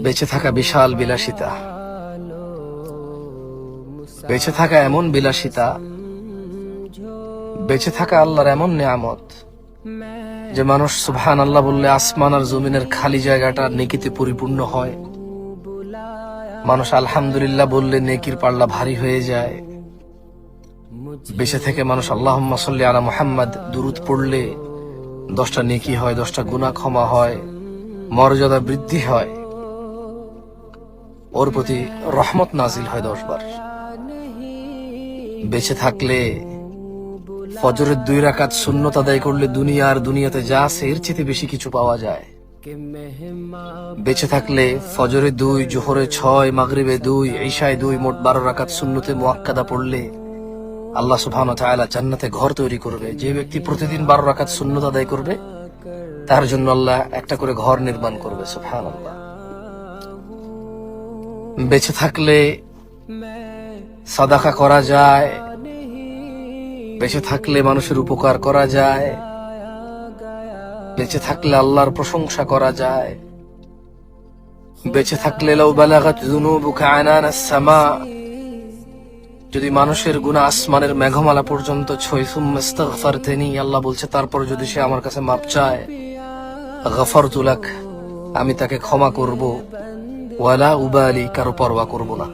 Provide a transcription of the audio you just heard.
বেঁচে থাকা বিশাল বিলাসিতা, বেঁচে থাকা এমন বিলাসিতা, বেঁচে থাকা আল্লাহর এমন নিয়ামত যে মানুষ সুবহানাল্লাহ বললে আসমান আর জমিনের খালি জায়গাটা নেকিতে পরিপূর্ণ হয়। মানুষ আলহামদুলিল্লাহ বললে নেকির পাল্লা ভারী হয়ে যায়। বেঁচে থেকে মানুষ আল্লাহুম্মা সাল্লি আলা মুহাম্মাদ দুরূদ পড়লে 10টা নেকি হয়, 10টা গুনাহ ক্ষমা হয়, মর্যাদা বৃদ্ধি হয়, ওর প্রতি রহমত নাজিল হয় 10 বার। বেঁচে থাকলে ফজরের 2 রাকাত সুন্নত আদায় করলে দুনিয়া আর দুনিয়াতে যা আছে এর চেয়ে বেশি কিছু পাওয়া যায়। বেঁচে থাকলে ফজরে 2, জোহরে 6, মাগরিবে 2, ইশায় 2, মোট 12 রাকাত সুন্নতে মুআক্কাদা পড়লে আল্লাহ সুবহানাহু ওয়া তাআলা জান্নাতে ঘর তৈরি করবে। যে ব্যক্তি প্রতিদিন 12 রাকাত সুন্নত আদায় করবে তার জন্য আল্লাহ একটা করে ঘর নির্মাণ করবে। সুবহানাল্লাহ। বেঁচে থাকলে সাদাকা করা যায়, বেঁচে থাকলে মানুষের উপকার করা যায়, বেঁচে থাকলে আল্লাহর প্রশংসা করা যায়, বেঁচে থাকলে লাউ বালাগাত যুনুবুকা আনানাস সামা, যদি মানুষের গুনাহ আসমানের মেঘমালা পর্যন্ত ছয়, সুম্মা ইস্তাগফারতানি, আল্লাহ বলছে তারপর যদি সে আমার কাছে মাপ চায়, গফারতু লাক, আমি তাকে ক্ষমা করব, ওয়ালা উবালি, কারো পরোয়া করব না।